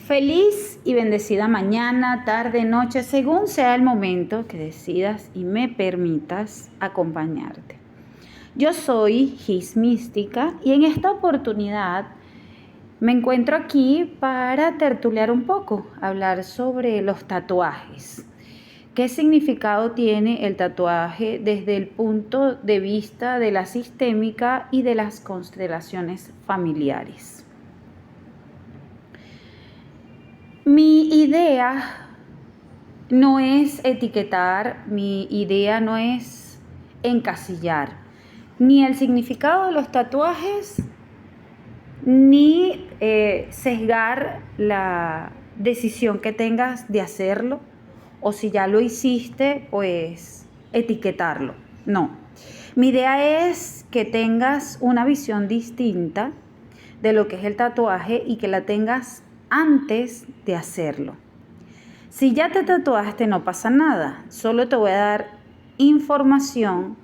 Feliz y bendecida mañana, tarde, noche, según sea el momento que decidas y me permitas acompañarte. Yo soy Gis Mística y en esta oportunidad me encuentro aquí para tertuliar un poco, hablar sobre los tatuajes. ¿Qué significado tiene el tatuaje desde el punto de vista de la sistémica y de las constelaciones familiares? Mi idea no es etiquetar, mi idea no es encasillar ni el significado de los tatuajes, ni sesgar la decisión que tengas de hacerlo, o si ya lo hiciste, pues etiquetarlo. No, mi idea es que tengas una visión distinta de lo que es el tatuaje y que la tengas antes de hacerlo. Si ya te tatuaste, no pasa nada, solo te voy a dar información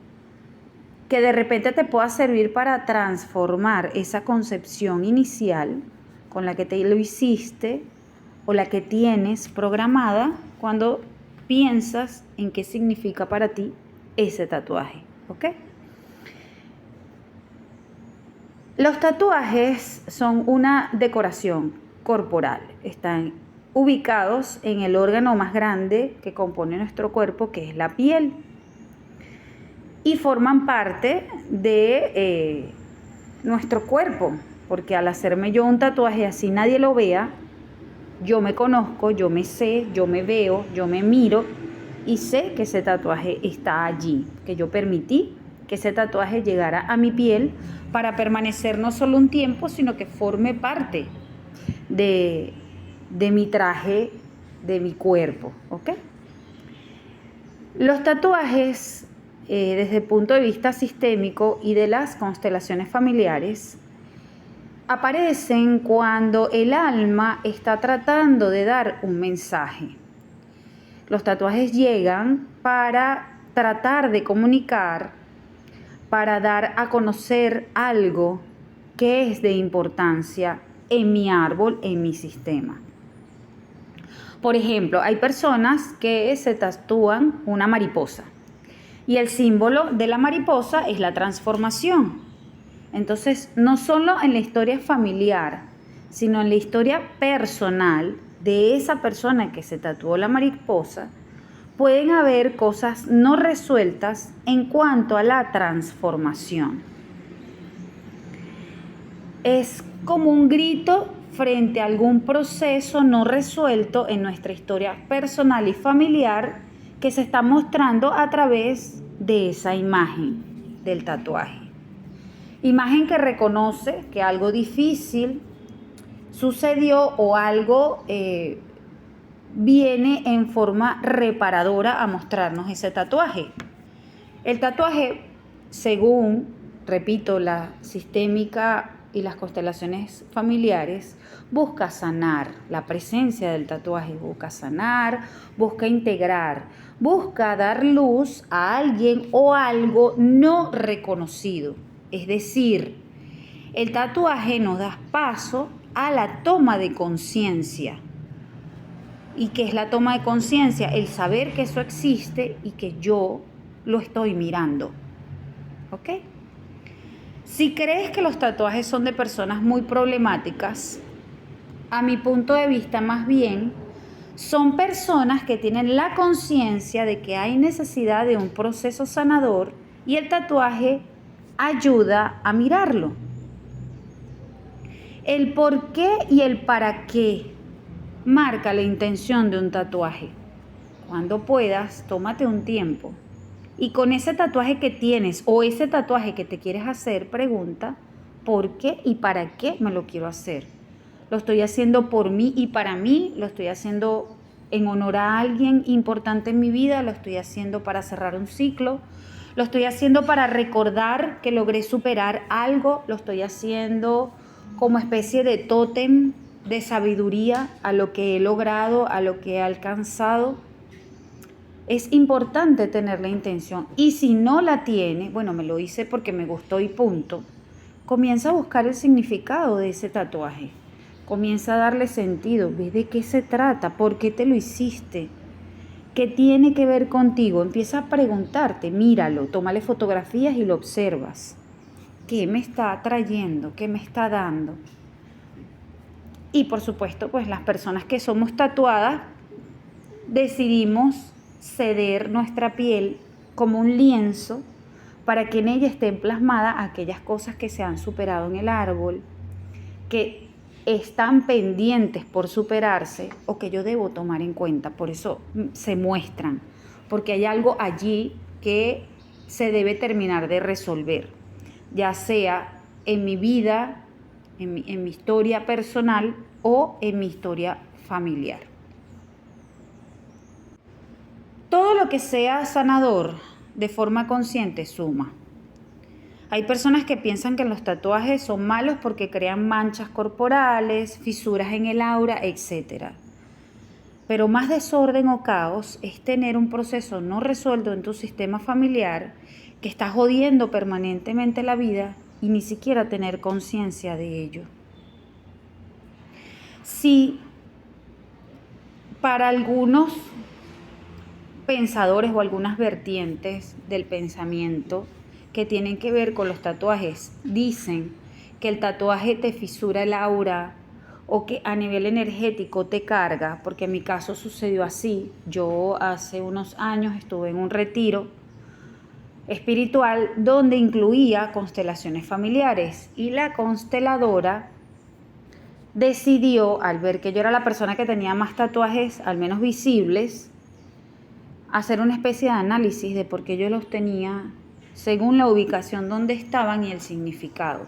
que de repente te pueda servir para transformar esa concepción inicial con la que te lo hiciste o la que tienes programada cuando piensas en qué significa para ti ese tatuaje, ¿ok? Los tatuajes son una decoración corporal, están ubicados en el órgano más grande que compone nuestro cuerpo, que es la piel, y forman parte de nuestro cuerpo, porque al hacerme yo un tatuaje así nadie lo vea, yo me conozco, yo me sé, yo me veo, yo me miro y sé que ese tatuaje está allí, que yo permití que ese tatuaje llegara a mi piel para permanecer no solo un tiempo, sino que forme parte de mi traje, de mi cuerpo, ¿ok? Los tatuajes, desde el punto de vista sistémico y de las constelaciones familiares, aparecen cuando el alma está tratando de dar un mensaje. Los tatuajes llegan para tratar de comunicar, para dar a conocer algo que es de importancia en mi árbol, en mi sistema. Por ejemplo, hay personas que se tatúan una mariposa y el símbolo de la mariposa es la transformación. Entonces, no solo en la historia familiar, sino en la historia personal de esa persona que se tatuó la mariposa, pueden haber cosas no resueltas en cuanto a la transformación. Es como un grito frente a algún proceso no resuelto en nuestra historia personal y familiar que se está mostrando a través de esa imagen del tatuaje. Imagen que reconoce que algo difícil sucedió o algo viene en forma reparadora a mostrarnos ese tatuaje. El tatuaje, según, repito, la sistémica y las constelaciones familiares, busca sanar. La presencia del tatuaje busca sanar, busca integrar, busca dar luz a alguien o algo no reconocido. Es decir, el tatuaje nos da paso a la toma de conciencia. ¿Y qué es la toma de conciencia? El saber que eso existe y que yo lo estoy mirando. ¿Ok? Si crees que los tatuajes son de personas muy problemáticas, a mi punto de vista más bien son personas que tienen la conciencia de que hay necesidad de un proceso sanador y el tatuaje ayuda a mirarlo. El por qué y el para qué marca la intención de un tatuaje. Cuando puedas, tómate un tiempo y con ese tatuaje que tienes o ese tatuaje que te quieres hacer, pregunta ¿por qué y para qué me lo quiero hacer? ¿Lo estoy haciendo por mí y para mí? ¿Lo estoy haciendo en honor a alguien importante en mi vida? ¿Lo estoy haciendo para cerrar un ciclo? ¿Lo estoy haciendo para recordar que logré superar algo? ¿Lo estoy haciendo como especie de tótem de sabiduría a lo que he logrado, a lo que he alcanzado? Es importante tener la intención y si no la tiene, bueno, me lo hice porque me gustó y punto, comienza a buscar el significado de ese tatuaje. Comienza a darle sentido. ¿Ves de qué se trata? ¿Por qué te lo hiciste? ¿Qué tiene que ver contigo? Empieza a preguntarte, míralo, tómale fotografías y lo observas. ¿Qué me está trayendo? ¿Qué me está dando? Y por supuesto, pues las personas que somos tatuadas decidimos ceder nuestra piel como un lienzo para que en ella estén plasmadas aquellas cosas que se han superado en el árbol, que están pendientes por superarse o que yo debo tomar en cuenta. Por eso se muestran, porque hay algo allí que se debe terminar de resolver, ya sea en mi vida, en mi historia personal o en mi historia familiar. Todo lo que sea sanador de forma consciente suma. Hay personas que piensan que los tatuajes son malos porque crean manchas corporales, fisuras en el aura, etc. Pero más desorden o caos es tener un proceso no resuelto en tu sistema familiar que está jodiendo permanentemente la vida y ni siquiera tener conciencia de ello. Si para algunos pensadores o algunas vertientes del pensamiento que tienen que ver con los tatuajes dicen que el tatuaje te fisura el aura o que a nivel energético te carga, porque en mi caso sucedió así. Yo hace unos años estuve en un retiro espiritual donde incluía constelaciones familiares y la consteladora decidió, al ver que yo era la persona que tenía más tatuajes, al menos visibles, hacer una especie de análisis de por qué yo los tenía según la ubicación donde estaban y el significado.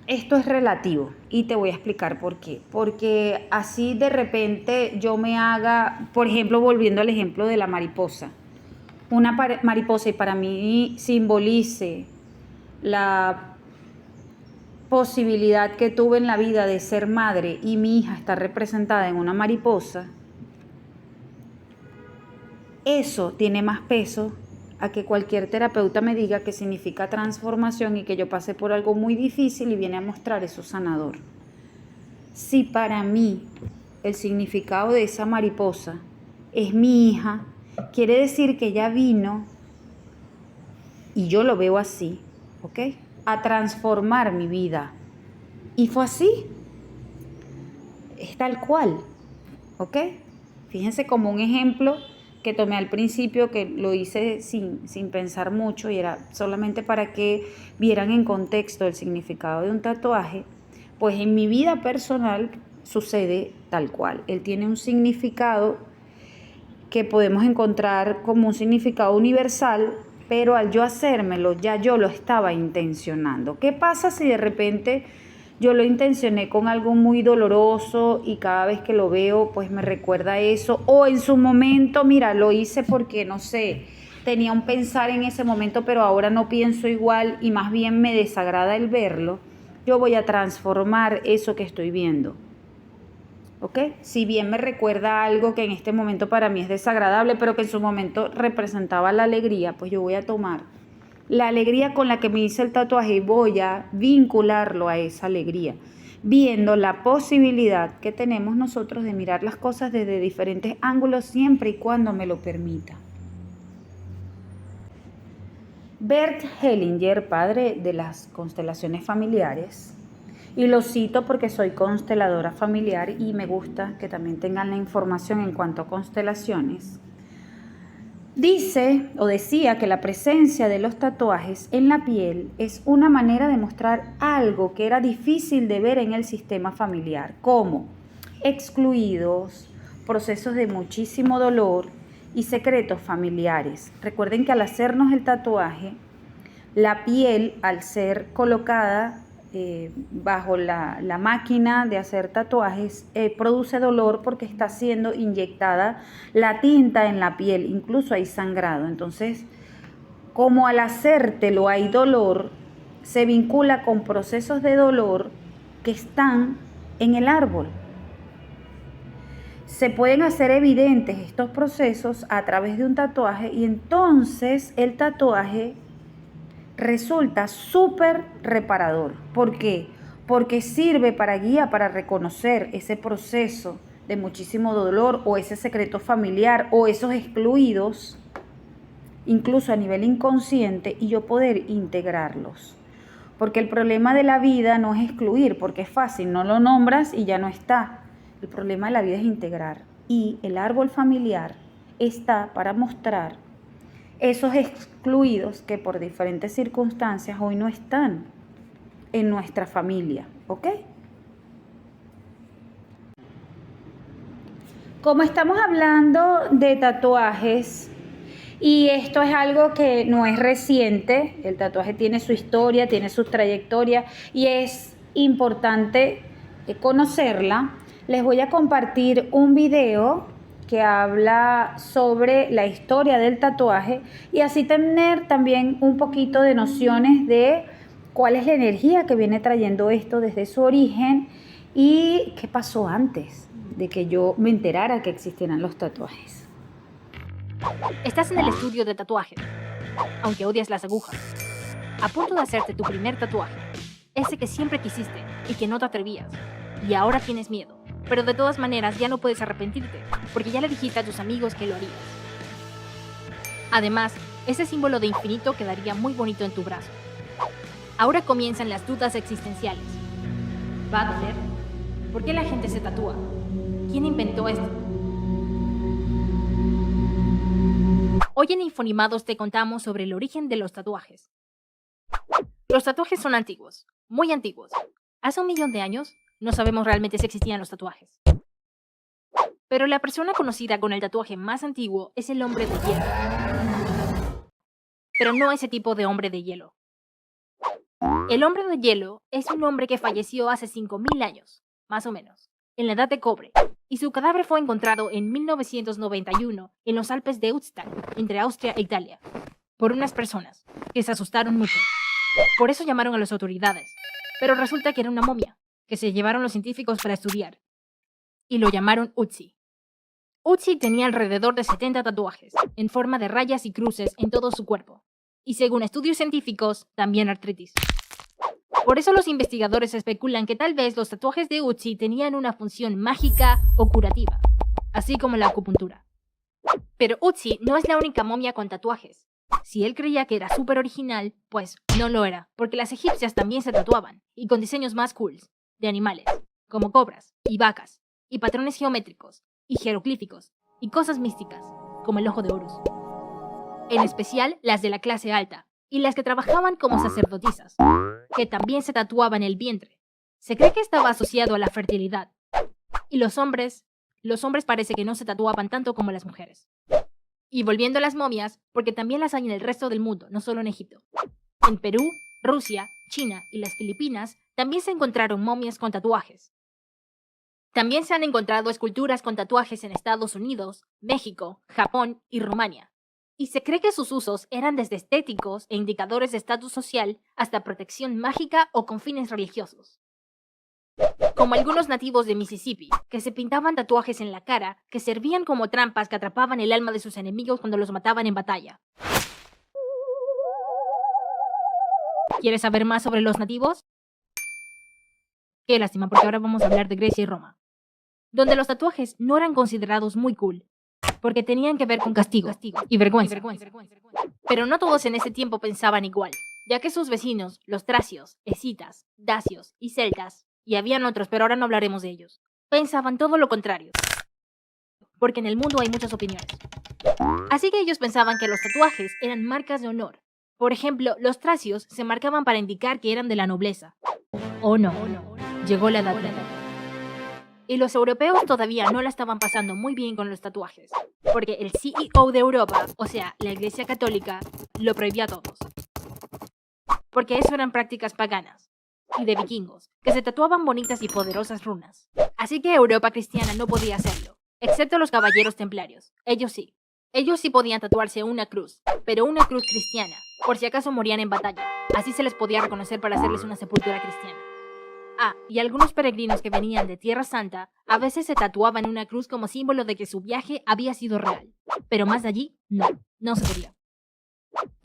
Esto es relativo y te voy a explicar por qué. Porque así de repente yo me haga, por ejemplo, volviendo al ejemplo de la mariposa. Una mariposa y para mí simbolice la posibilidad que tuve en la vida de ser madre y mi hija está representada en una mariposa. Eso tiene más peso a que cualquier terapeuta me diga que significa transformación y que yo pasé por algo muy difícil y viene a mostrar eso sanador. Si para mí el significado de esa mariposa es mi hija, quiere decir que ella vino, y yo lo veo así, ¿ok?, a transformar mi vida. Y fue así. Es tal cual, ¿ok? Fíjense como un ejemplo que tomé al principio, que lo hice sin pensar mucho y era solamente para que vieran en contexto el significado de un tatuaje. Pues en mi vida personal sucede tal cual. Él tiene un significado que podemos encontrar como un significado universal, pero al yo hacérmelo ya yo lo estaba intencionando. ¿Qué pasa si de repente yo lo intencioné con algo muy doloroso y cada vez que lo veo pues me recuerda eso? O en su momento, mira, lo hice porque, no sé, tenía un pensar en ese momento, pero ahora no pienso igual y más bien me desagrada el verlo. Yo voy a transformar eso que estoy viendo, ¿ok? Si bien me recuerda algo que en este momento para mí es desagradable, pero que en su momento representaba la alegría, pues yo voy a tomar la alegría con la que me hice el tatuaje y voy a vincularlo a esa alegría, viendo la posibilidad que tenemos nosotros de mirar las cosas desde diferentes ángulos siempre y cuando me lo permita. Bert Hellinger, padre de las constelaciones familiares, y lo cito porque soy consteladora familiar y me gusta que también tengan la información en cuanto a constelaciones, dice o decía que la presencia de los tatuajes en la piel es una manera de mostrar algo que era difícil de ver en el sistema familiar, como excluidos, procesos de muchísimo dolor y secretos familiares. Recuerden que al hacernos el tatuaje, la piel, al ser colocada bajo la máquina de hacer tatuajes, produce dolor porque está siendo inyectada la tinta en la piel, incluso hay sangrado. Entonces, como al hacértelo hay dolor, se vincula con procesos de dolor que están en el árbol. Se pueden hacer evidentes estos procesos a través de un tatuaje y entonces el tatuaje resulta súper reparador. ¿Por qué? porque sirve para guía, para reconocer ese proceso de muchísimo dolor o ese secreto familiar o esos excluidos, incluso a nivel inconsciente, y yo poder integrarlos. Porque el problema de la vida no es excluir, porque es fácil, no lo nombras y ya no está. El problema de la vida es integrar. Y el árbol familiar está para mostrar esos excluidos que por diferentes circunstancias hoy no están en nuestra familia, ¿ok? Como estamos hablando de tatuajes, y esto es algo que no es reciente, el tatuaje tiene su historia, tiene su trayectoria y es importante conocerla, les voy a compartir un video que habla sobre la historia del tatuaje y así tener también un poquito de nociones de cuál es la energía que viene trayendo esto desde su origen y qué pasó antes de que yo me enterara que existieran los tatuajes. Estás en el estudio de tatuaje, aunque odias las agujas, a punto de hacerte tu primer tatuaje, ese que siempre quisiste y que no te atrevías, y ahora tienes miedo, pero de todas maneras ya no puedes arrepentirte, porque ya le dijiste a tus amigos que lo harías. Además, ese símbolo de infinito quedaría muy bonito en tu brazo. Ahora comienzan las dudas existenciales. ¿Va a doler? ¿Por qué la gente se tatúa? ¿Quién inventó esto? Hoy en Infonimados te contamos sobre el origen de los tatuajes. Los tatuajes son antiguos, muy antiguos. Hace 1 millón de años no sabemos realmente si existían los tatuajes. Pero la persona conocida con el tatuaje más antiguo es el hombre de hielo. Pero no ese tipo de hombre de hielo. El hombre de hielo es un hombre que falleció hace 5000 años, más o menos, en la edad de cobre, y su cadáver fue encontrado en 1991 en los Alpes de Utztal, entre Austria e Italia, por unas personas que se asustaron mucho. Por eso llamaron a las autoridades, pero resulta que era una momia, que se llevaron los científicos para estudiar, y lo llamaron Ötzi. Ötzi tenía alrededor de 70 tatuajes, en forma de rayas y cruces en todo su cuerpo, y según estudios científicos, también artritis. Por eso los investigadores especulan que tal vez los tatuajes de Ötzi tenían una función mágica o curativa, así como la acupuntura. Pero Ötzi no es la única momia con tatuajes. Si él creía que era súper original, pues no lo era, porque las egipcias también se tatuaban, y con diseños más cools, de animales, como cobras, y vacas, y patrones geométricos, y jeroglíficos, y cosas místicas, como el ojo de Horus. En especial las de la clase alta, y las que trabajaban como sacerdotisas, que también se tatuaban el vientre. Se cree que estaba asociado a la fertilidad. Y los hombres parece que no se tatuaban tanto como las mujeres. Y volviendo a las momias, porque también las hay en el resto del mundo, no solo en Egipto. En Perú, Rusia, China y las Filipinas también se encontraron momias con tatuajes. También se han encontrado esculturas con tatuajes en Estados Unidos, México, Japón y Rumania. Y se cree que sus usos eran desde estéticos e indicadores de estatus social hasta protección mágica o con fines religiosos. Como algunos nativos de Mississippi, que se pintaban tatuajes en la cara que servían como trampas que atrapaban el alma de sus enemigos cuando los mataban en batalla. ¿Quieres saber más sobre los nativos? Qué lástima, porque ahora vamos a hablar de Grecia y Roma, donde los tatuajes no eran considerados muy cool, porque tenían que ver con castigo y vergüenza. Pero no todos en ese tiempo pensaban igual, ya que sus vecinos, los tracios, escitas, dacios y celtas, y habían otros, pero ahora no hablaremos de ellos, pensaban todo lo contrario, porque en el mundo hay muchas opiniones. Así que ellos pensaban que los tatuajes eran marcas de honor. Por ejemplo, los tracios se marcaban para indicar que eran de la nobleza. Oh no, llegó la edad media. Y los europeos todavía no la estaban pasando muy bien con los tatuajes, porque el CEO de Europa, o sea, la Iglesia Católica, lo prohibía a todos. Porque eso eran prácticas paganas y de vikingos, que se tatuaban bonitas y poderosas runas. Así que Europa cristiana no podía hacerlo, excepto los caballeros templarios. Ellos sí podían tatuarse una cruz, pero una cruz cristiana, por si acaso morían en batalla. Así se les podía reconocer para hacerles una sepultura cristiana. Ah, y algunos peregrinos que venían de Tierra Santa a veces se tatuaban una cruz como símbolo de que su viaje había sido real. Pero más de allí, no se podía.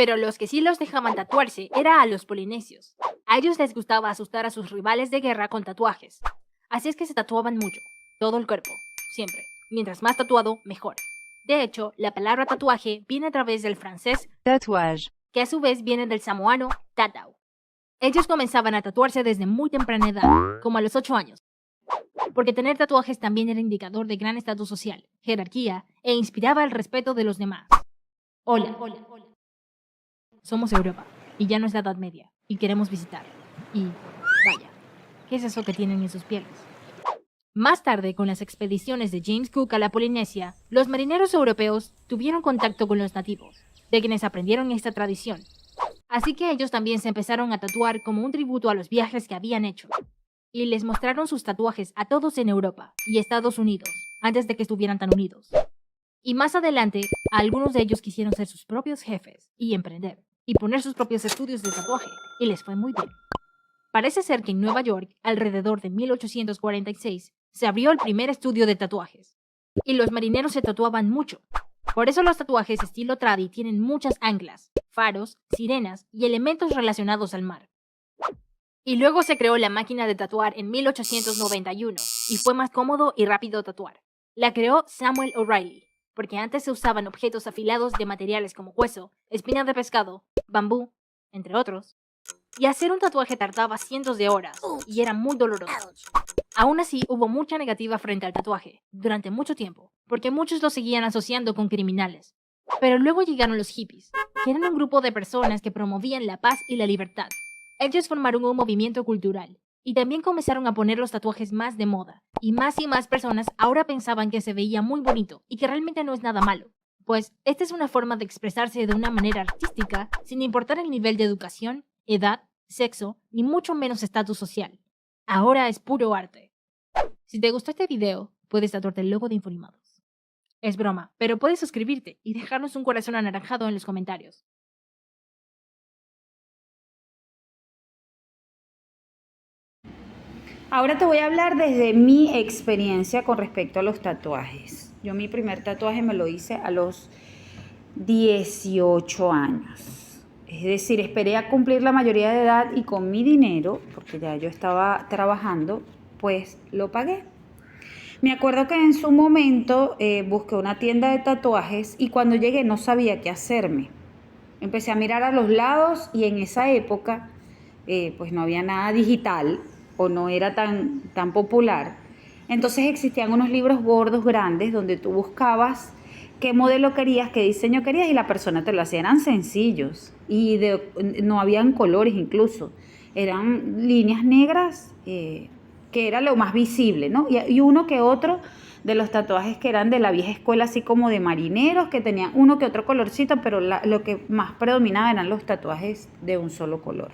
Pero los que sí los dejaban tatuarse era a los polinesios. A ellos les gustaba asustar a sus rivales de guerra con tatuajes. Así es que se tatuaban mucho, todo el cuerpo, siempre. Mientras más tatuado, mejor. De hecho, la palabra tatuaje viene a través del francés tatouage, que a su vez viene del samoano tatau. Ellos comenzaban a tatuarse desde muy temprana edad, como a los 8 años, porque tener tatuajes también era indicador de gran estatus social, jerarquía e inspiraba el respeto de los demás. Hola. Somos Europa, y ya no es la Edad Media, y queremos visitar. Y, vaya, ¿qué es eso que tienen en sus pieles? Más tarde, con las expediciones de James Cook a la Polinesia, los marineros europeos tuvieron contacto con los nativos, de quienes aprendieron esta tradición. Así que ellos también se empezaron a tatuar como un tributo a los viajes que habían hecho. Y les mostraron sus tatuajes a todos en Europa y Estados Unidos, antes de que estuvieran tan unidos. Y más adelante, algunos de ellos quisieron ser sus propios jefes y emprender, y poner sus propios estudios de tatuaje, y les fue muy bien. Parece ser que en Nueva York, alrededor de 1846, se abrió el primer estudio de tatuajes, y los marineros se tatuaban mucho. Por eso los tatuajes estilo tradi tienen muchas anclas, faros, sirenas y elementos relacionados al mar. Y luego se creó la máquina de tatuar en 1891, y fue más cómodo y rápido tatuar. La creó Samuel O'Reilly, porque antes se usaban objetos afilados de materiales como hueso, espina de pescado, bambú, entre otros. Y hacer un tatuaje tardaba cientos de horas, y era muy doloroso. Aún así, hubo mucha negativa frente al tatuaje, durante mucho tiempo, porque muchos lo seguían asociando con criminales. Pero luego llegaron los hippies, que eran un grupo de personas que promovían la paz y la libertad. Ellos formaron un movimiento cultural, y también comenzaron a poner los tatuajes más de moda, y más personas ahora pensaban que se veía muy bonito, y que realmente no es nada malo. Pues, esta es una forma de expresarse de una manera artística, sin importar el nivel de educación, edad, sexo, ni mucho menos estatus social. Ahora es puro arte. Si te gustó este video, puedes tatuarte el logo de Infolimados. Es broma, pero puedes suscribirte y dejarnos un corazón anaranjado en los comentarios. Ahora te voy a hablar desde mi experiencia con respecto a los tatuajes. Yo mi primer tatuaje me lo hice a los 18 años. Es decir, esperé a cumplir la mayoría de edad y con mi dinero, porque ya yo estaba trabajando, pues lo pagué. Me acuerdo que en su momento busqué una tienda de tatuajes y cuando llegué no sabía qué hacerme. Empecé a mirar a los lados y en esa época pues no había nada digital o no era tan popular. Entonces existían unos libros gordos grandes donde tú buscabas qué modelo querías, qué diseño querías y la persona te lo hacía. Eran sencillos y no habían colores incluso. Eran líneas negras que era lo más visible, ¿no? Y uno que otro de los tatuajes que eran de la vieja escuela, así como de marineros, que tenían uno que otro colorcito, pero lo que más predominaba eran los tatuajes de un solo color.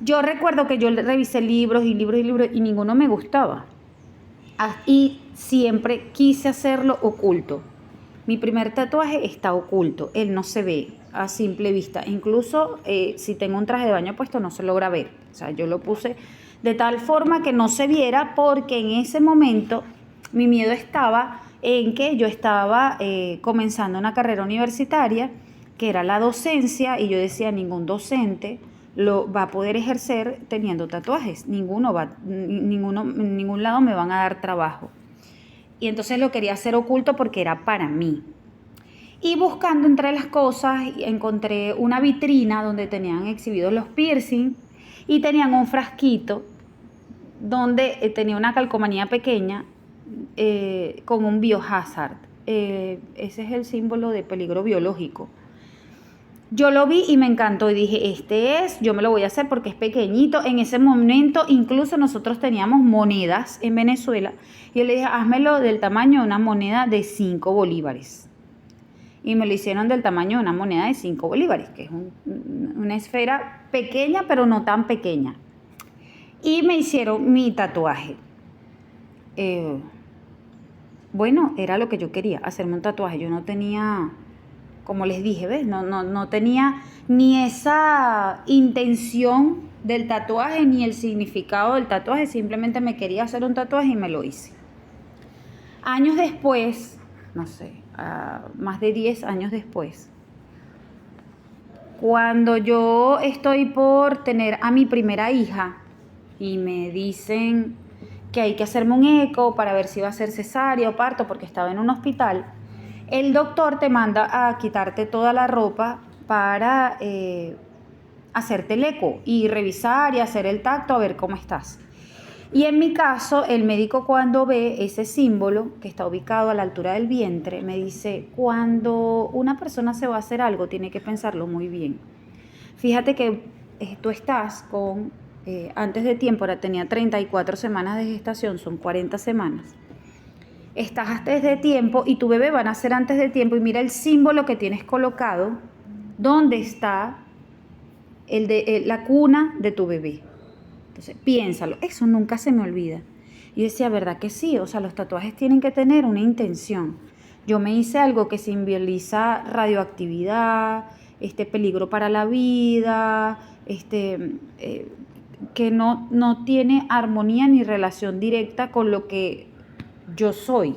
Yo recuerdo que yo revisé libros y ninguno me gustaba. Y siempre quise hacerlo oculto. Mi primer tatuaje está oculto, él no se ve a simple vista. Incluso si tengo un traje de baño puesto no se logra ver. O sea, yo lo puse de tal forma que no se viera porque en ese momento mi miedo estaba en que yo estaba comenzando una carrera universitaria que era la docencia y yo decía, ningún docente lo va a poder ejercer teniendo tatuajes. En ningún lado me van a dar trabajo. Y entonces lo quería hacer oculto porque era para mí. Y buscando entre las cosas encontré una vitrina donde tenían exhibidos los piercing y tenían un frasquito donde tenía una calcomanía pequeña con un biohazard. Ese es el símbolo de peligro biológico. Yo lo vi y me encantó y dije, yo me lo voy a hacer porque es pequeñito. En ese momento incluso nosotros teníamos monedas en Venezuela. Y yo le dije, házmelo del tamaño de una moneda de 5 bolívares. Y me lo hicieron del tamaño de una moneda de 5 bolívares, que es una esfera pequeña, pero no tan pequeña. Y me hicieron mi tatuaje. Bueno, era lo que yo quería, hacerme un tatuaje. Yo no tenía, como les dije, ¿ves? No tenía ni esa intención del tatuaje, ni el significado del tatuaje. Simplemente me quería hacer un tatuaje y me lo hice. Años después, no sé, más de 10 años después, Cuando yo estoy por tener a mi primera hija y me dicen que hay que hacerme un eco para ver si va a ser cesárea o parto porque estaba en un hospital, el doctor te manda a quitarte toda la ropa para hacerte el eco y revisar y hacer el tacto a ver cómo estás. Y en mi caso, el médico cuando ve ese símbolo que está ubicado a la altura del vientre, me dice, cuando una persona se va a hacer algo, tiene que pensarlo muy bien. Fíjate que tú estás con, antes de tiempo, ahora tenía 34 semanas de gestación, son 40 semanas. Estás antes de tiempo y tu bebé va a nacer antes de tiempo y mira el símbolo que tienes colocado, ¿dónde está la cuna de tu bebé? Entonces, piénsalo, eso nunca se me olvida. Y decía, ¿verdad que sí? O sea, los tatuajes tienen que tener una intención. Yo me hice algo que simboliza radioactividad, peligro para la vida, que no tiene armonía ni relación directa con lo que yo soy.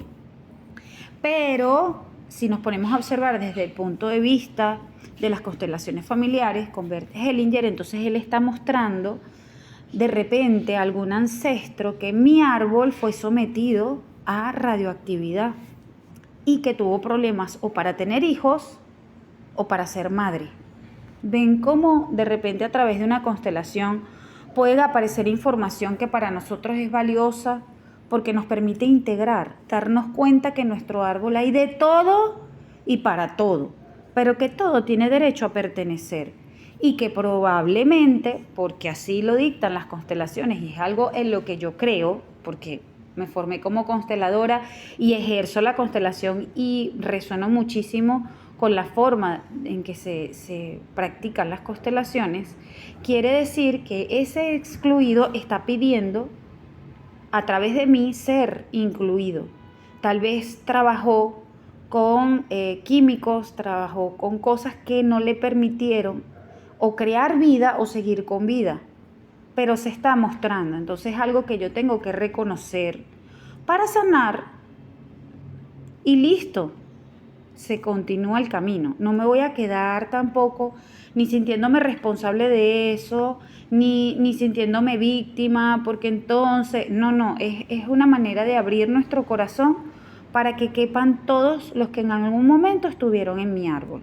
Pero si nos ponemos a observar desde el punto de vista de las constelaciones familiares con Bert Hellinger, entonces él está mostrando de repente algún ancestro que mi árbol fue sometido a radioactividad y que tuvo problemas o para tener hijos o para ser madre. Ven cómo de repente a través de una constelación puede aparecer información que para nosotros es valiosa porque nos permite integrar, darnos cuenta que en nuestro árbol hay de todo y para todo, pero que todo tiene derecho a pertenecer. Y que probablemente, porque así lo dictan las constelaciones, y es algo en lo que yo creo, porque me formé como consteladora y ejerzo la constelación y resueno muchísimo con la forma en que se practican las constelaciones, quiere decir que ese excluido está pidiendo a través de mí ser incluido. Tal vez trabajó con químicos, trabajó con cosas que no le permitieron o crear vida o seguir con vida, pero se está mostrando. Entonces es algo que yo tengo que reconocer para sanar y listo, se continúa el camino. No me voy a quedar tampoco ni sintiéndome responsable de eso, ni sintiéndome víctima, porque entonces, no, es una manera de abrir nuestro corazón para que quepan todos los que en algún momento estuvieron en mi árbol.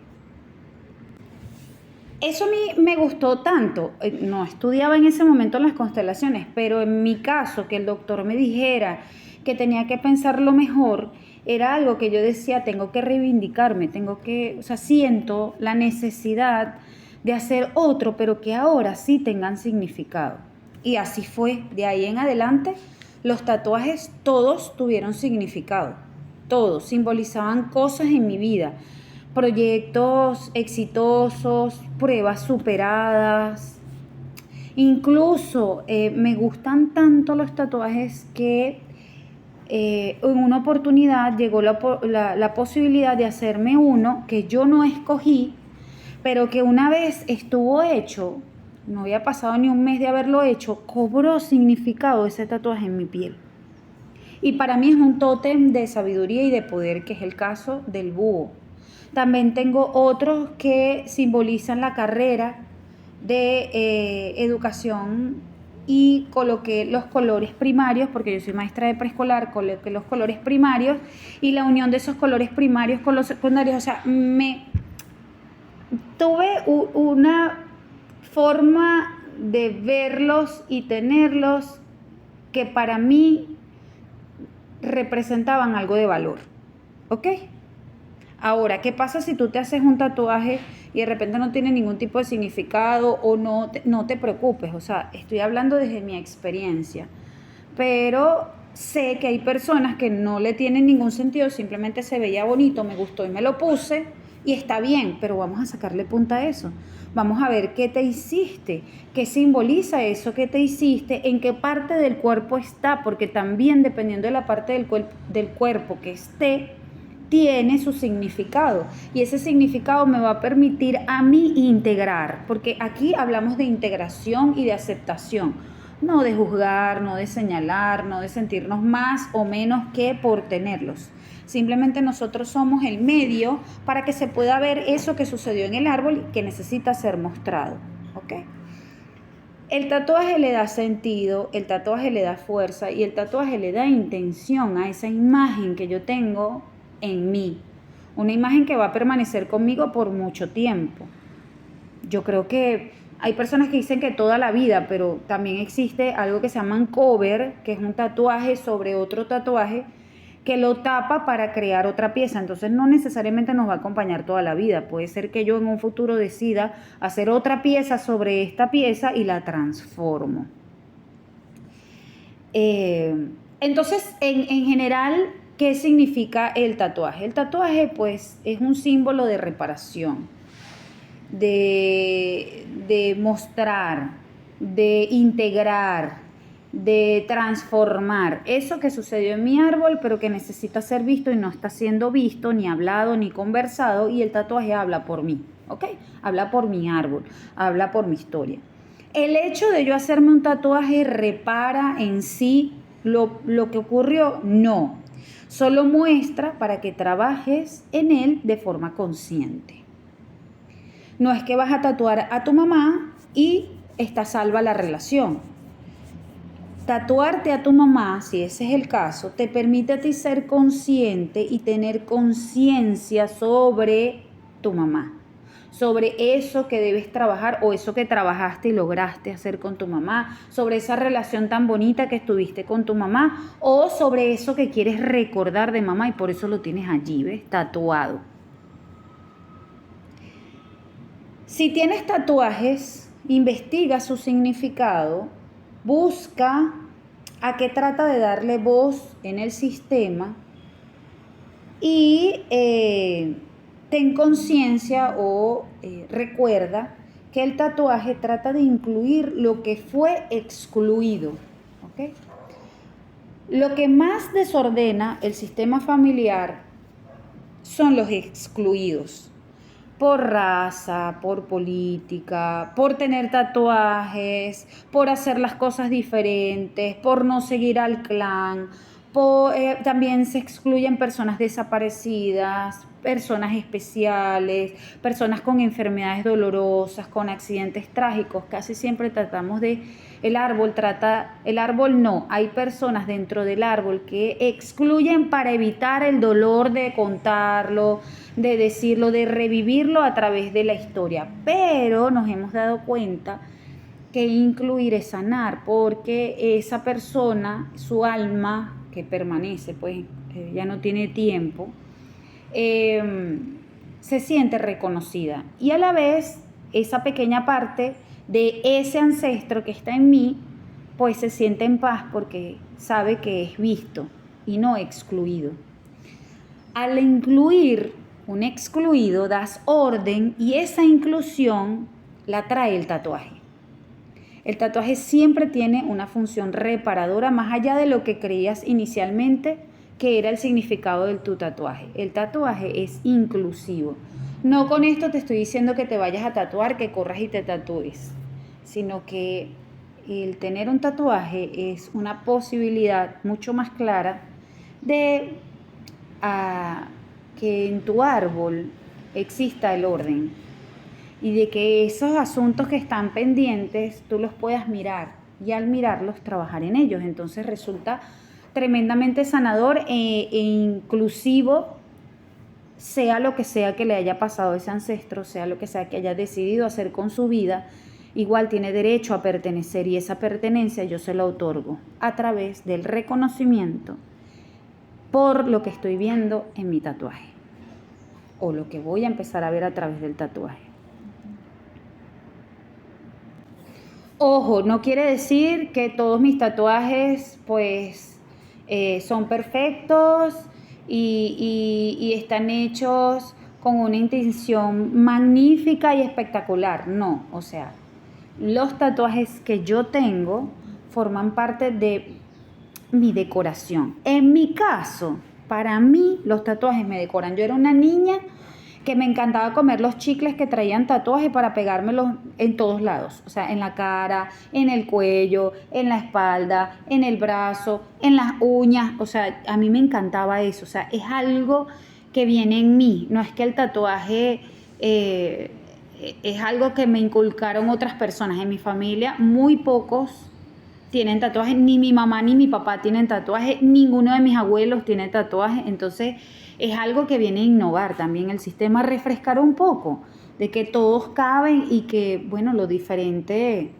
Eso a mí me gustó tanto, no estudiaba en ese momento las constelaciones, pero en mi caso, que el doctor me dijera que tenía que pensarlo mejor, era algo que yo decía, tengo que reivindicarme, siento la necesidad de hacer otro, pero que ahora sí tengan significado. Y así fue, de ahí en adelante, los tatuajes todos tuvieron significado, todos simbolizaban cosas en mi vida. Proyectos exitosos, pruebas superadas. Incluso me gustan tanto los tatuajes que en una oportunidad llegó la posibilidad de hacerme uno que yo no escogí, pero que una vez estuvo hecho, no había pasado ni un mes de haberlo hecho, cobró significado ese tatuaje en mi piel. Y para mí es un tótem de sabiduría y de poder, que es el caso del búho. También tengo otros que simbolizan la carrera de educación y coloqué los colores primarios, porque yo soy maestra de preescolar, coloqué los colores primarios y la unión de esos colores primarios con los secundarios. O sea, tuve una forma de verlos y tenerlos que para mí representaban algo de valor. ¿Ok? Ahora, ¿qué pasa si tú te haces un tatuaje y de repente no tiene ningún tipo de significado o no te preocupes? O sea, estoy hablando desde mi experiencia, pero sé que hay personas que no le tienen ningún sentido, simplemente se veía bonito, me gustó y me lo puse y está bien, pero vamos a sacarle punta a eso. Vamos a ver qué te hiciste, qué simboliza eso que te hiciste, en qué parte del cuerpo está, porque también dependiendo de la parte del cuerpo que esté, tiene su significado y ese significado me va a permitir a mí integrar, porque aquí hablamos de integración y de aceptación. no de juzgar, no de señalar, no de sentirnos más o menos que por tenerlos. Simplemente nosotros somos el medio para que se pueda ver eso que sucedió en el árbol y que necesita ser mostrado, ¿ok? El tatuaje le da sentido, el tatuaje le da fuerza y el tatuaje le da intención a esa imagen que yo tengo en mí. Una imagen que va a permanecer conmigo por mucho tiempo. Yo creo que hay personas que dicen que toda la vida, pero también existe algo que se llama cover, que es un tatuaje sobre otro tatuaje que lo tapa para crear otra pieza. Entonces no necesariamente nos va a acompañar toda la vida. Puede ser que yo en un futuro decida hacer otra pieza sobre esta pieza y la transformo. Entonces, en general, ¿qué significa el tatuaje? El tatuaje, pues, es un símbolo de reparación, de mostrar, de integrar, de transformar eso que sucedió en mi árbol, pero que necesita ser visto y no está siendo visto, ni hablado, ni conversado, y el tatuaje habla por mí, ¿ok? Habla por mi árbol, habla por mi historia. El hecho de yo hacerme un tatuaje repara en sí lo que ocurrió, no. Solo muestra para que trabajes en él de forma consciente. No es que vas a tatuar a tu mamá y está salva la relación. Tatuarte a tu mamá, si ese es el caso, te permite a ti ser consciente y tener conciencia sobre tu mamá, sobre eso que debes trabajar o eso que trabajaste y lograste hacer con tu mamá, sobre esa relación tan bonita que estuviste con tu mamá o sobre eso que quieres recordar de mamá y por eso lo tienes allí, ¿ves? Tatuado. Si tienes tatuajes, investiga su significado, busca a qué trata de darle voz en el sistema y ten conciencia o recuerda que el tatuaje trata de incluir lo que fue excluido, ¿ok? Lo que más desordena el sistema familiar son los excluidos. Por raza, por política, por tener tatuajes, por hacer las cosas diferentes, por no seguir al clan. También se excluyen personas desaparecidas, personas especiales, personas con enfermedades dolorosas, con accidentes trágicos. Casi siempre tratamos de... El árbol no, hay personas dentro del árbol que excluyen para evitar el dolor de contarlo, de decirlo, de revivirlo a través de la historia. Pero nos hemos dado cuenta que incluir es sanar, porque esa persona, su alma que permanece, pues ya no tiene tiempo, se siente reconocida y a la vez esa pequeña parte de ese ancestro que está en mí, pues se siente en paz porque sabe que es visto y no excluido. Al incluir un excluido, das orden y esa inclusión la trae el tatuaje. El tatuaje siempre tiene una función reparadora más allá de lo que creías inicialmente que era el significado de tu tatuaje. El tatuaje es inclusivo. No con esto te estoy diciendo que te vayas a tatuar, que corras y te tatúes, sino que el tener un tatuaje es una posibilidad mucho más clara de que en tu árbol exista el orden y de que esos asuntos que están pendientes tú los puedas mirar y al mirarlos trabajar en ellos. Entonces resulta tremendamente sanador e inclusivo, sea lo que sea que le haya pasado a ese ancestro, sea lo que sea que haya decidido hacer con su vida, igual tiene derecho a pertenecer y esa pertenencia yo se la otorgo a través del reconocimiento por lo que estoy viendo en mi tatuaje o lo que voy a empezar a ver a través del tatuaje. Ojo, no quiere decir que todos mis tatuajes pues son perfectos y están hechos con una intención magnífica y espectacular. No, o sea, los tatuajes que yo tengo forman parte de mi decoración. En mi caso, para mí los tatuajes me decoran. Yo era una niña que me encantaba comer los chicles que traían tatuajes para pegármelos en todos lados, o sea, en la cara, en el cuello, en la espalda, en el brazo, en las uñas, o sea, a mí me encantaba eso, o sea, es algo que viene en mí, no es que el tatuaje es algo que me inculcaron otras personas. En mi familia muy pocos tienen tatuajes, ni mi mamá ni mi papá tienen tatuajes, ninguno de mis abuelos tiene tatuajes, entonces es algo que viene a innovar también el sistema, a refrescar un poco, de que todos caben y que, bueno, lo diferente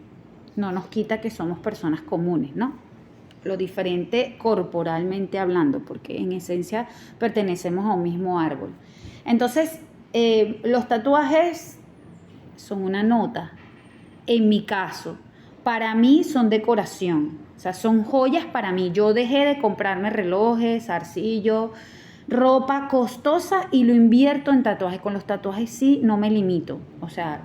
no nos quita que somos personas comunes, ¿no? Lo diferente corporalmente hablando, porque en esencia pertenecemos a un mismo árbol. Entonces, los tatuajes son una nota, en mi caso. Para mí son decoración, o sea, son joyas para mí. Yo dejé de comprarme relojes, zarcillos, ropa costosa y lo invierto en tatuajes. Con los tatuajes sí, no me limito, o sea,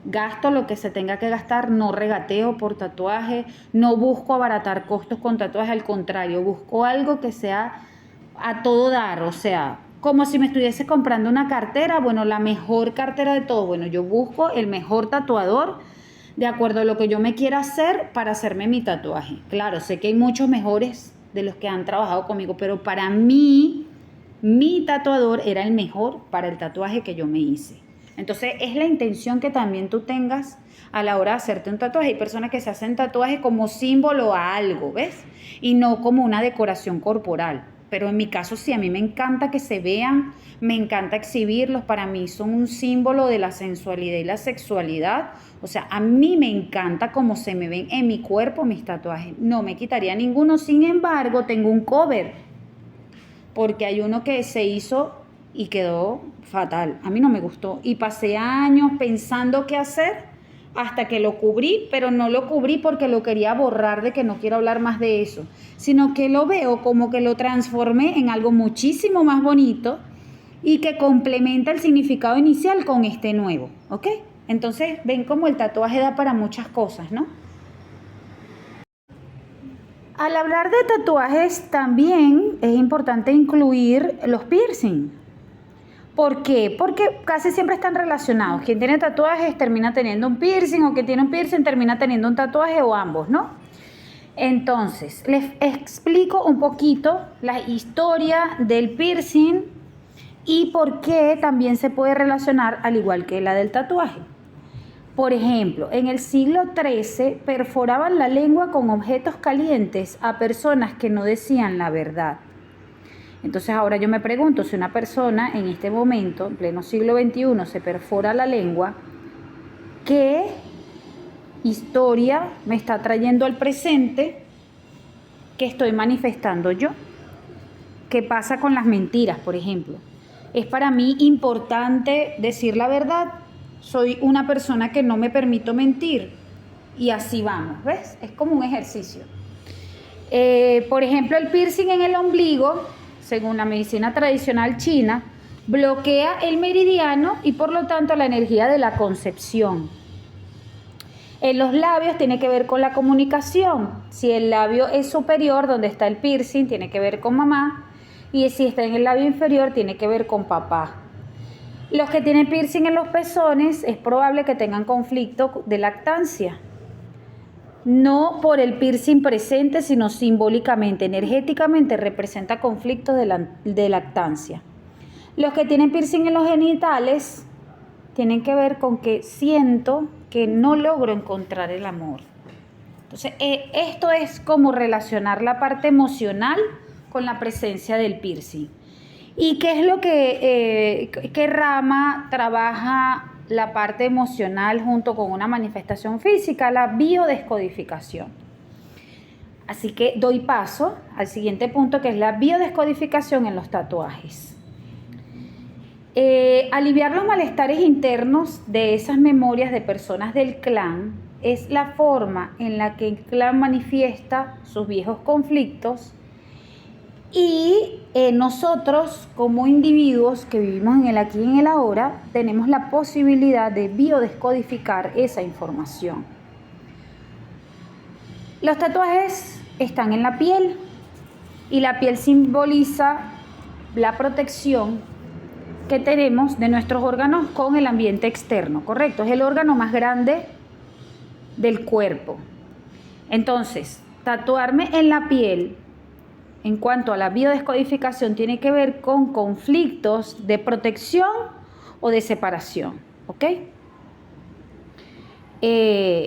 gasto lo que se tenga que gastar, no regateo por tatuaje, no busco abaratar costos con tatuajes, al contrario, busco algo que sea a todo dar, o sea, como si me estuviese comprando una cartera, bueno, la mejor cartera de todo, bueno, yo busco el mejor tatuador de acuerdo a lo que yo me quiera hacer para hacerme mi tatuaje. Claro, sé que hay muchos mejores de los que han trabajado conmigo, pero para mí, mi tatuador era el mejor para el tatuaje que yo me hice. Entonces, es la intención que también tú tengas a la hora de hacerte un tatuaje. Hay personas que se hacen tatuajes como símbolo a algo, ¿ves? Y no como una decoración corporal. Pero en mi caso sí, a mí me encanta que se vean, me encanta exhibirlos, para mí son un símbolo de la sensualidad y la sexualidad. O sea, a mí me encanta cómo se me ven en mi cuerpo mis tatuajes, no me quitaría ninguno. Sin embargo, tengo un cover, porque hay uno que se hizo y quedó fatal, a mí no me gustó y pasé años pensando qué hacer hasta que lo cubrí, pero no lo cubrí porque lo quería borrar, de que no quiero hablar más de eso, sino que lo veo como que lo transformé en algo muchísimo más bonito y que complementa el significado inicial con este nuevo, ¿ok? Entonces, ven cómo el tatuaje da para muchas cosas, ¿no? Al hablar de tatuajes, también es importante incluir los piercing. ¿Por qué? Porque casi siempre están relacionados. Quien tiene tatuajes termina teniendo un piercing, o quien tiene un piercing termina teniendo un tatuaje, o ambos, ¿no? Entonces, les explico un poquito la historia del piercing y por qué también se puede relacionar al igual que la del tatuaje. Por ejemplo, en el siglo XIII perforaban la lengua con objetos calientes a personas que no decían la verdad. Entonces ahora yo me pregunto, si una persona en este momento, en pleno siglo XXI, se perfora la lengua, ¿qué historia me está trayendo al presente que estoy manifestando yo? ¿Qué pasa con las mentiras, por ejemplo? ¿Es para mí importante decir la verdad? Soy una persona que no me permito mentir. Y así vamos, ¿ves? Es como un ejercicio. Por ejemplo, el piercing en el ombligo, según la medicina tradicional china, bloquea el meridiano y por lo tanto la energía de la concepción. En los labios tiene que ver con la comunicación. Si el labio es superior, donde está el piercing, tiene que ver con mamá. Y si está en el labio inferior, tiene que ver con papá. Los que tienen piercing en los pezones es probable que tengan conflicto de lactancia. No por el piercing presente, sino simbólicamente, energéticamente representa conflictos de lactancia. Los que tienen piercing en los genitales tienen que ver con que siento que no logro encontrar el amor. Entonces, esto es como relacionar la parte emocional con la presencia del piercing. ¿Y qué es lo qué rama trabaja la parte emocional junto con una manifestación física? La biodescodificación. Así que doy paso al siguiente punto, que es la biodescodificación en los tatuajes. Aliviar los malestares internos de esas memorias de personas del clan es la forma en la que el clan manifiesta sus viejos conflictos. Y nosotros, como individuos que vivimos en el aquí y en el ahora, tenemos la posibilidad de biodescodificar esa información. Los tatuajes están en la piel y la piel simboliza la protección que tenemos de nuestros órganos con el ambiente externo, ¿correcto? Es el órgano más grande del cuerpo. Entonces, tatuarme en la piel, en cuanto a la biodescodificación, tiene que ver con conflictos de protección o de separación, ¿ok?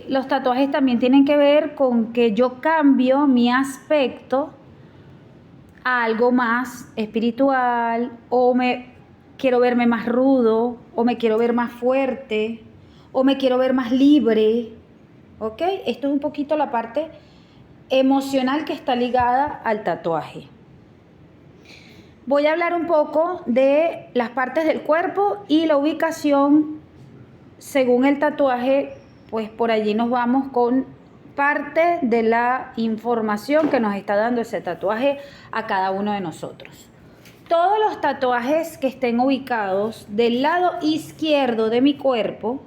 Los tatuajes también tienen que ver con que yo cambio mi aspecto a algo más espiritual, o quiero verme más rudo, o me quiero ver más fuerte, o me quiero ver más libre, ¿ok? Esto es un poquito la parte emocional que está ligada al tatuaje. Voy a hablar un poco de las partes del cuerpo y la ubicación según el tatuaje, pues por allí nos vamos con parte de la información que nos está dando ese tatuaje a cada uno de nosotros. Todos los tatuajes que estén ubicados del lado izquierdo de mi cuerpo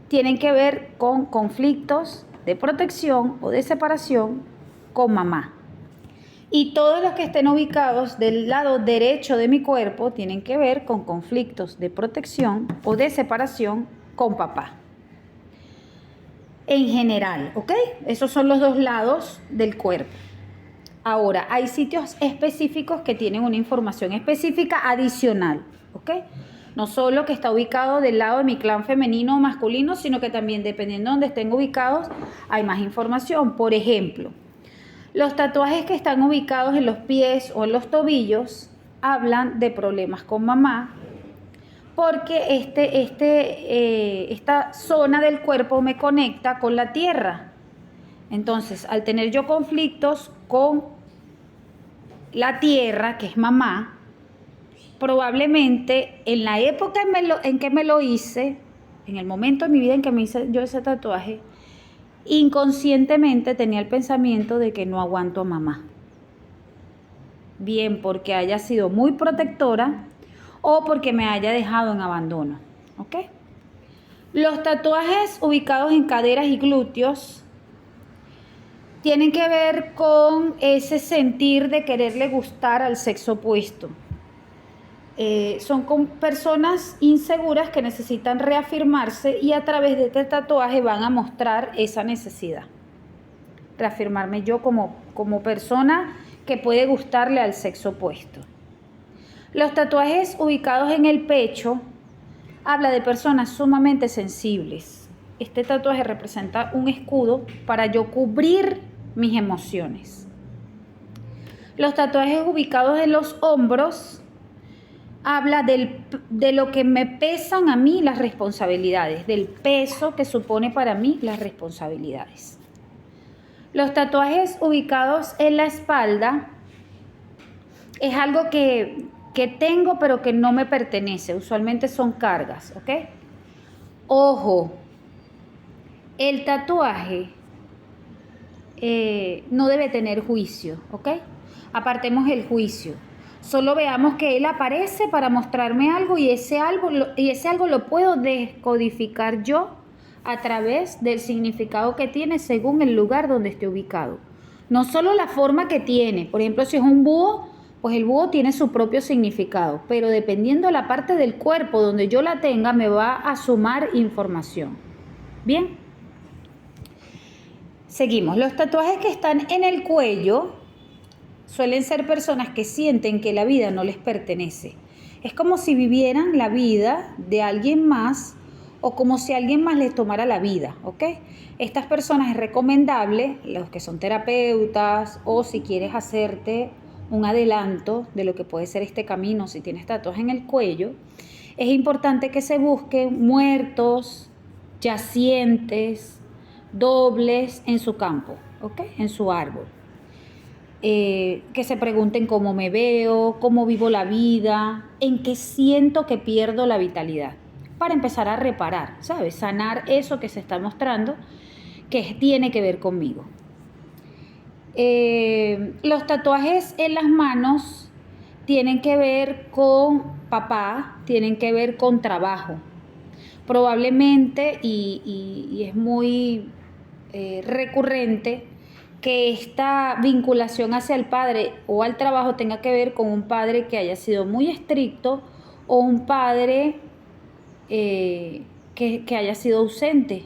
tienen que ver con conflictos de protección o de separación con mamá. Y todos los que estén ubicados del lado derecho de mi cuerpo tienen que ver con conflictos de protección o de separación con papá. En general, ¿ok? Esos son los dos lados del cuerpo. Ahora, hay sitios específicos que tienen una información específica adicional, ¿ok? No solo que está ubicado del lado de mi clan femenino o masculino, sino que también dependiendo de donde estén ubicados, hay más información. Por ejemplo, los tatuajes que están ubicados en los pies o en los tobillos hablan de problemas con mamá, porque esta zona del cuerpo me conecta con la tierra. Entonces, al tener yo conflictos con la tierra, que es mamá, probablemente en la época en que me lo hice, en el momento de mi vida en que me hice yo ese tatuaje, inconscientemente tenía el pensamiento de que no aguanto a mamá. Bien porque haya sido muy protectora o porque me haya dejado en abandono, ¿ok? Los tatuajes ubicados en caderas y glúteos tienen que ver con ese sentir de quererle gustar al sexo opuesto. Son con personas inseguras que necesitan reafirmarse y a través de este tatuaje van a mostrar esa necesidad. Reafirmarme yo como persona que puede gustarle al sexo opuesto. Los tatuajes ubicados en el pecho habla de personas sumamente sensibles. Este tatuaje representa un escudo para yo cubrir mis emociones. Los tatuajes ubicados en los hombros habla de lo que me pesan a mí las responsabilidades, del peso que supone para mí las responsabilidades. Los tatuajes ubicados en la espalda es algo que tengo pero que no me pertenece, usualmente son cargas, ¿ok? Ojo, el tatuaje no debe tener juicio, ¿ok? Apartemos el juicio. Solo veamos que él aparece para mostrarme algo y ese algo lo puedo descodificar yo a través del significado que tiene según el lugar donde esté ubicado. No solo la forma que tiene, por ejemplo, si es un búho, pues el búho tiene su propio significado, pero dependiendo de la parte del cuerpo donde yo la tenga, me va a sumar información. Bien. Seguimos. Los tatuajes que están en el cuello suelen ser personas que sienten que la vida no les pertenece. Es como si vivieran la vida de alguien más o como si alguien más les tomara la vida, ¿ok? Estas personas es recomendable, los que son terapeutas o si quieres hacerte un adelanto de lo que puede ser este camino si tienes tatuajes en el cuello, es importante que se busquen muertos, yacientes, dobles en su campo, ¿ok? En su árbol. Que se pregunten cómo me veo, cómo vivo la vida, en qué siento que pierdo la vitalidad, para empezar a reparar, ¿sabes? Sanar eso que se está mostrando que tiene que ver conmigo. Los tatuajes en las manos tienen que ver con papá, tienen que ver con trabajo. Probablemente, y es muy recurrente, que esta vinculación hacia el padre o al trabajo tenga que ver con un padre que haya sido muy estricto o un padre que haya sido ausente.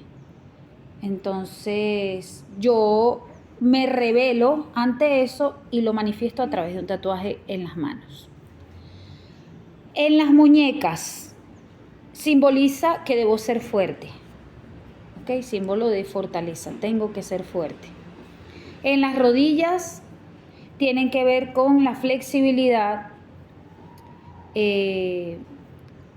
Entonces yo me revelo ante eso y lo manifiesto a través de un tatuaje en las manos. En las muñecas simboliza que debo ser fuerte, ¿ok? Símbolo de fortaleza, tengo que ser fuerte. En las rodillas tienen que ver con la flexibilidad,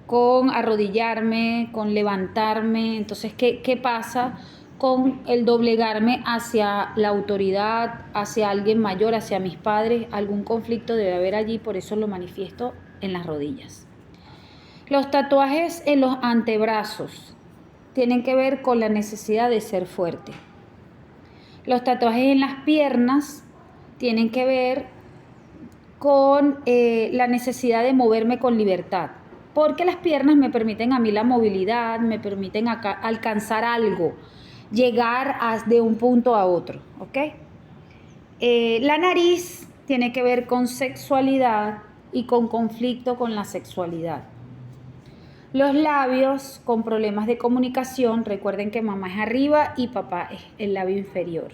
con arrodillarme, con levantarme. Entonces, ¿qué pasa con el doblegarme hacia la autoridad, hacia alguien mayor, hacia mis padres? Algún conflicto debe haber allí, por eso lo manifiesto en las rodillas. Los tatuajes en los antebrazos tienen que ver con la necesidad de ser fuerte. Los tatuajes en las piernas tienen que ver con la necesidad de moverme con libertad, porque las piernas me permiten a mí la movilidad, me permiten alcanzar algo, llegar de un punto a otro, ¿ok? La nariz tiene que ver con sexualidad y con conflicto con la sexualidad. Los labios con problemas de comunicación, recuerden que mamá es arriba y papá es el labio inferior.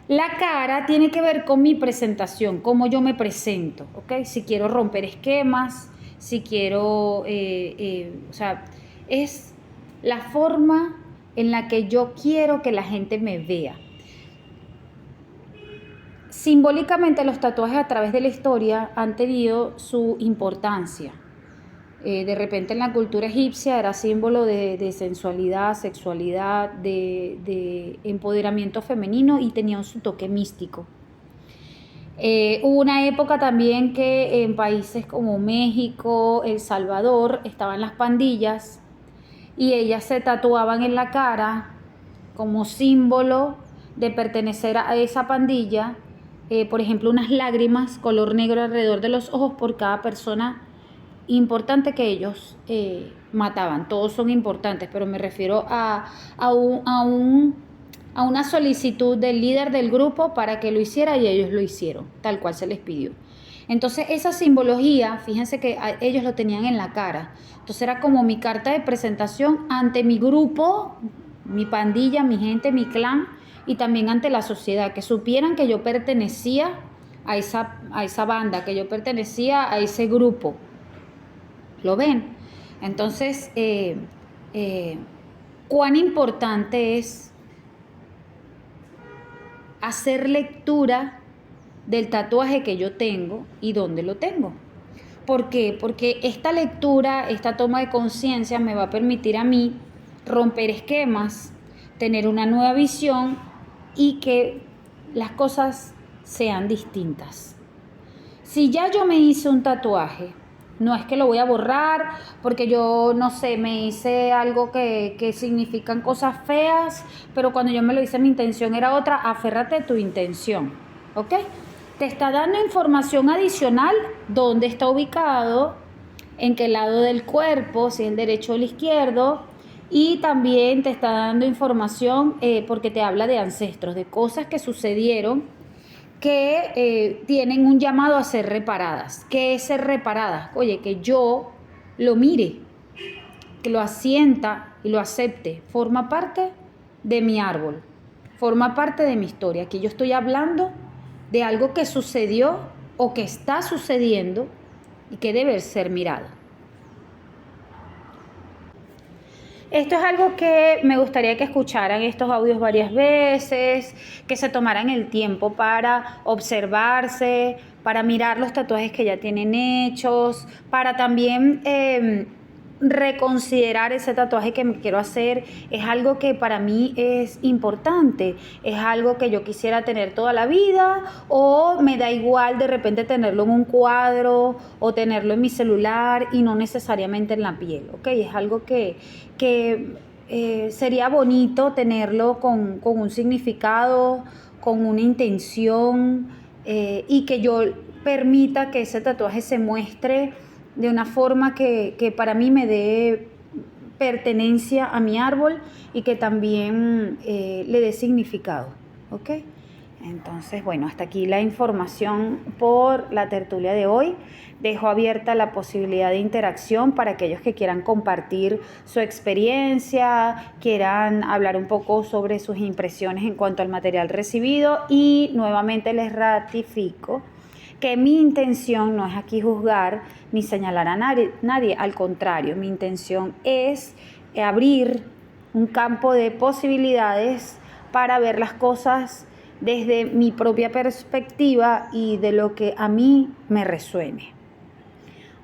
La cara tiene que ver con mi presentación, cómo yo me presento, ¿ok? Si quiero romper esquemas, si quiero, o sea, es la forma en la que yo quiero que la gente me vea. Simbólicamente los tatuajes a través de la historia han tenido su importancia. De repente en la cultura egipcia era símbolo de sensualidad, sexualidad, de empoderamiento femenino y tenía su toque místico. Hubo una época también que en países como México, El Salvador, estaban las pandillas y ellas se tatuaban en la cara como símbolo de pertenecer a esa pandilla, por ejemplo, unas lágrimas color negro alrededor de los ojos por cada persona importante que ellos mataban. Todos son importantes, pero me refiero a una solicitud del líder del grupo para que lo hiciera y ellos lo hicieron, tal cual se les pidió. Entonces esa simbología, fíjense que ellos lo tenían en la cara. Entonces era como mi carta de presentación ante mi grupo, mi pandilla, mi gente, mi clan y también ante la sociedad, que supieran que yo pertenecía a esa banda, que yo pertenecía a ese grupo. ¿Lo ven? Entonces, cuán importante es hacer lectura del tatuaje que yo tengo y dónde lo tengo. ¿Por qué? Porque esta lectura, esta toma de conciencia me va a permitir a mí romper esquemas, tener una nueva visión y que las cosas sean distintas. Si ya yo me hice un tatuaje, no es que lo voy a borrar porque yo, no sé, me hice algo que significan cosas feas, pero cuando yo me lo hice mi intención era otra. Aférrate a tu intención, ¿ok? Te está dando información adicional, dónde está ubicado, en qué lado del cuerpo, si es el derecho o el izquierdo, y también te está dando información porque te habla de ancestros, de cosas que sucedieron que tienen un llamado a ser reparadas. ¿Qué es ser reparadas? Oye, que yo lo mire, que lo asienta y lo acepte. Forma parte de mi árbol, forma parte de mi historia. Aquí yo estoy hablando de algo que sucedió o que está sucediendo y que debe ser mirado. Esto es algo que me gustaría que escucharan estos audios varias veces, que se tomaran el tiempo para observarse, para mirar los tatuajes que ya tienen hechos, para también reconsiderar ese tatuaje que me quiero hacer. Es algo que para mí es importante, es algo que yo quisiera tener toda la vida o me da igual de repente tenerlo en un cuadro o tenerlo en mi celular y no necesariamente en la piel, ¿ok? Es algo que sería bonito tenerlo con un significado, con una intención y que yo permita que ese tatuaje se muestre de una forma que para mí me dé pertenencia a mi árbol y que también le dé significado, ¿ok? Entonces, bueno, hasta aquí la información por la tertulia de hoy. Dejo abierta la posibilidad de interacción para aquellos que quieran compartir su experiencia, quieran hablar un poco sobre sus impresiones en cuanto al material recibido, y nuevamente les ratifico que mi intención no es aquí juzgar ni señalar a nadie, al contrario, mi intención es abrir un campo de posibilidades para ver las cosas desde mi propia perspectiva y de lo que a mí me resuene.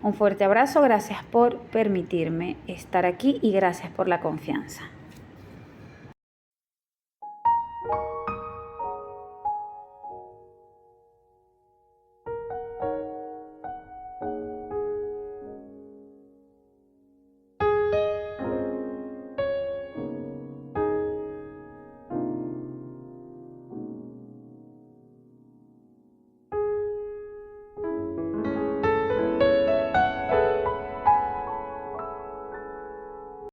Un fuerte abrazo, gracias por permitirme estar aquí y gracias por la confianza.